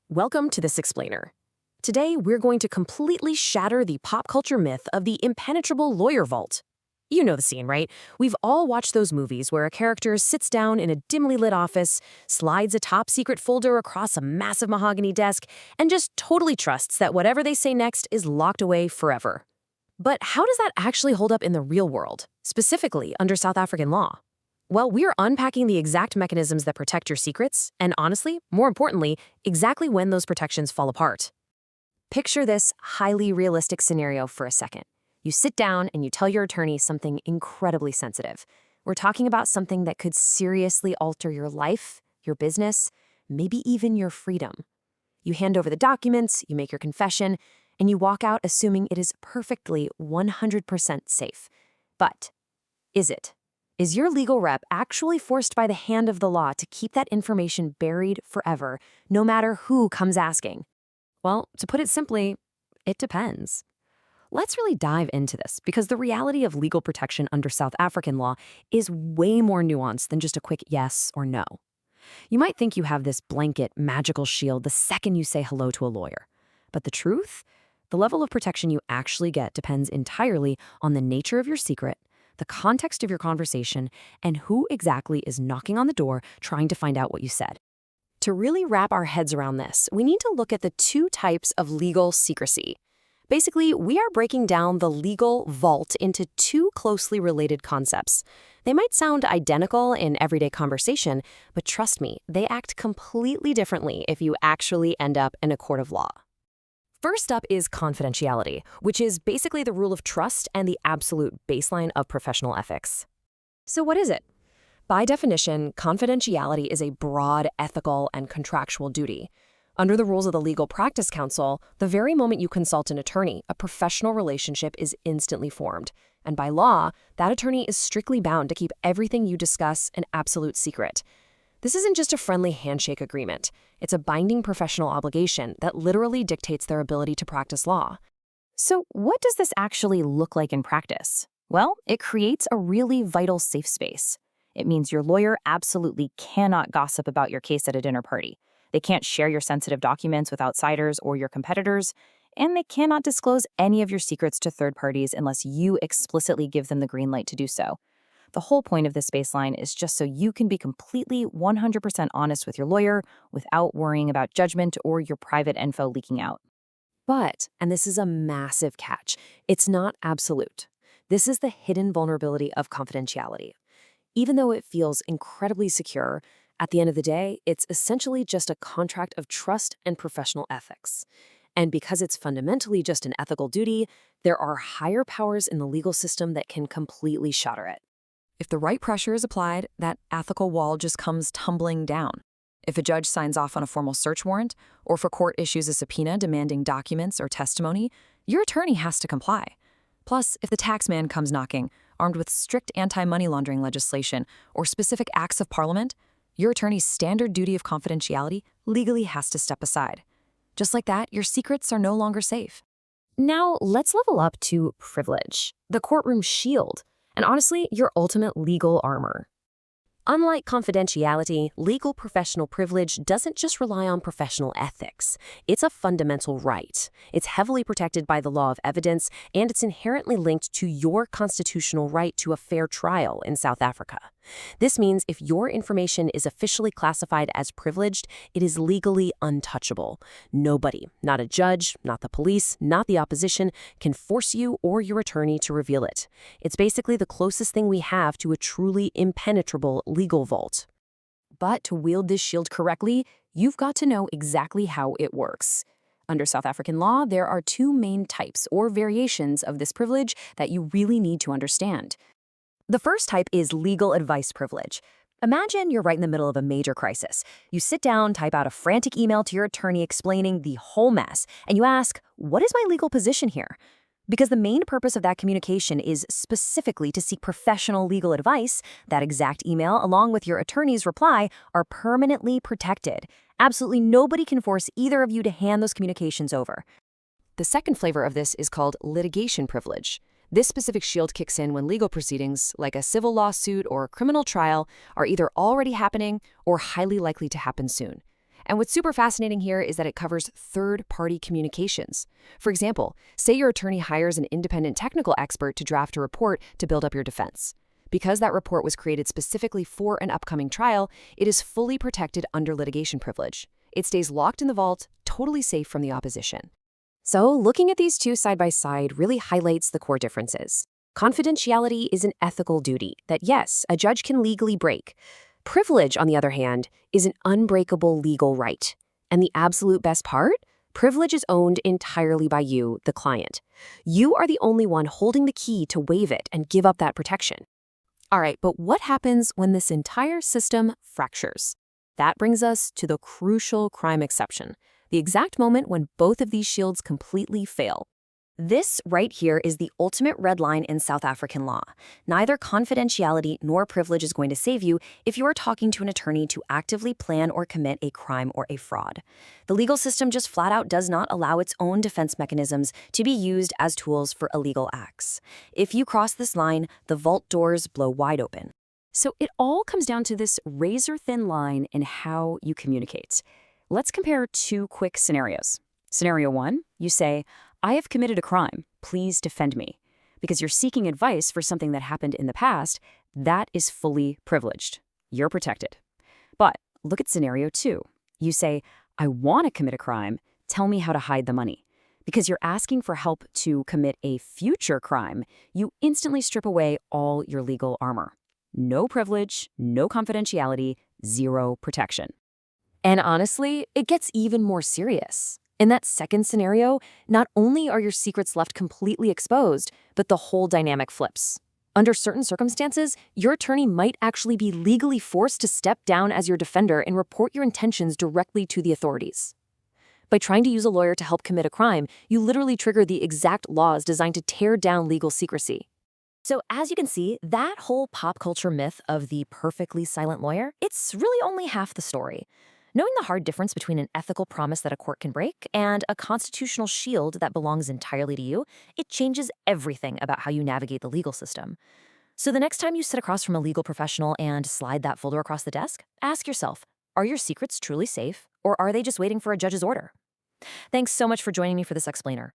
Welcome to This Explainer. Today, we're going to completely shatter the pop culture myth of the impenetrable lawyer vault. You know the scene, right? We've all watched those movies where a character sits down in a dimly lit office, slides a top-secret folder across a massive mahogany desk, and just totally trusts that whatever they say next is locked away forever. But how does that actually hold up in the real world, specifically under South African law? Well, we're unpacking the exact mechanisms that protect your secrets, and honestly, more importantly, exactly when those protections fall apart. Picture this highly realistic scenario for a second. You sit down and you tell your attorney something incredibly sensitive. We're talking about something that could seriously alter your life, your business, maybe even your freedom. You hand over the documents, you make your confession, and you walk out assuming it is perfectly 100% safe. But is it? Is your legal rep actually forced by the hand of the law to keep that information buried forever, no matter who comes asking? Well, to put it simply, it depends. Let's really dive into this because the reality of legal protection under South African law is way more nuanced than just a quick yes or no. You might think you have this blanket, magical shield the second you say hello to a lawyer. But the truth? The level of protection you actually get depends entirely on the nature of your secret, the context of your conversation, and who exactly is knocking on the door trying to find out what you said. To really wrap our heads around this, we need to look at the two types of legal secrecy. Basically, we are breaking down the legal vault into two closely related concepts. They might sound identical in everyday conversation, but trust me, they act completely differently if you actually end up in a court of law. First up is confidentiality, which is basically the rule of trust and the absolute baseline of professional ethics. So what is it? By definition, confidentiality is a broad ethical and contractual duty. Under the rules of the Legal Practice Council, the very moment you consult an attorney, a professional relationship is instantly formed. And by law, that attorney is strictly bound to keep everything you discuss an absolute secret. This isn't just a friendly handshake agreement. It's a binding professional obligation that literally dictates their ability to practice law. So what does this actually look like in practice? Well, it creates a really vital safe space. It means your lawyer absolutely cannot gossip about your case at a dinner party. They can't share your sensitive documents with outsiders or your competitors, and they cannot disclose any of your secrets to third parties unless you explicitly give them the green light to do so. The whole point of this baseline is just so you can be completely 100% honest with your lawyer without worrying about judgment or your private info leaking out. But, and this is a massive catch, it's not absolute. This is the hidden vulnerability of confidentiality. Even though it feels incredibly secure, at the end of the day, it's essentially just a contract of trust and professional ethics. And because it's fundamentally just an ethical duty, there are higher powers in the legal system that can completely shatter it. If the right pressure is applied, that ethical wall just comes tumbling down. If a judge signs off on a formal search warrant, or if a court issues a subpoena demanding documents or testimony, your attorney has to comply. Plus, if the taxman comes knocking, armed with strict anti-money laundering legislation or specific acts of parliament, your attorney's standard duty of confidentiality legally has to step aside. Just like that, your secrets are no longer safe. Now, let's level up to privilege, the courtroom shield, and honestly, your ultimate legal armor. Unlike confidentiality, legal professional privilege doesn't just rely on professional ethics. It's a fundamental right. It's heavily protected by the law of evidence, and it's inherently linked to your constitutional right to a fair trial in South Africa. This means if your information is officially classified as privileged, it is legally untouchable. Nobody, not a judge, not the police, not the opposition, can force you or your attorney to reveal it. It's basically the closest thing we have to a truly impenetrable legal vault. But to wield this shield correctly, you've got to know exactly how it works. Under South African law, there are two main types or variations of this privilege that you really need to understand. The first type is legal advice privilege. Imagine you're right in the middle of a major crisis. You sit down, type out a frantic email to your attorney explaining the whole mess, and you ask, "What is my legal position here?" Because the main purpose of that communication is specifically to seek professional legal advice, that exact email, along with your attorney's reply, are permanently protected. Absolutely nobody can force either of you to hand those communications over. The second flavor of this is called litigation privilege. This specific shield kicks in when legal proceedings, like a civil lawsuit or a criminal trial, are either already happening or highly likely to happen soon. And what's super fascinating here is that it covers third-party communications. For example, say your attorney hires an independent technical expert to draft a report to build up your defense. Because that report was created specifically for an upcoming trial, it is fully protected under litigation privilege. It stays locked in the vault, totally safe from the opposition. So, looking at these two side by side really highlights the core differences. Confidentiality is an ethical duty that, yes, a judge can legally break. Privilege, on the other hand, is an unbreakable legal right. And the absolute best part? Privilege is owned entirely by you, the client. You are the only one holding the key to waive it and give up that protection. All right, but what happens when this entire system fractures? That brings us to the crucial crime exception, the exact moment when both of these shields completely fail. This right here is the ultimate red line in South African law. Neither confidentiality nor privilege is going to save you if you are talking to an attorney to actively plan or commit a crime or a fraud. The legal system just flat out does not allow its own defense mechanisms to be used as tools for illegal acts. If you cross this line, the vault doors blow wide open. So it all comes down to this razor-thin line in how you communicate. Let's compare two quick scenarios. Scenario 1, you say, I have committed a crime. Please defend me. Because you're seeking advice for something that happened in the past, that is fully privileged. You're protected. But look at scenario 2. You say, I want to commit a crime. Tell me how to hide the money. Because you're asking for help to commit a future crime, you instantly strip away all your legal armor. No privilege, no confidentiality, zero protection. And honestly, it gets even more serious. In that second scenario, not only are your secrets left completely exposed, but the whole dynamic flips. Under certain circumstances, your attorney might actually be legally forced to step down as your defender and report your intentions directly to the authorities. By trying to use a lawyer to help commit a crime, you literally trigger the exact laws designed to tear down legal secrecy. So as you can see, that whole pop culture myth of the perfectly silent lawyer, it's really only half the story. Knowing the hard difference between an ethical promise that a court can break and a constitutional shield that belongs entirely to you, it changes everything about how you navigate the legal system. So the next time you sit across from a legal professional and slide that folder across the desk, ask yourself, are your secrets truly safe, or are they just waiting for a judge's order? Thanks so much for joining me for this explainer.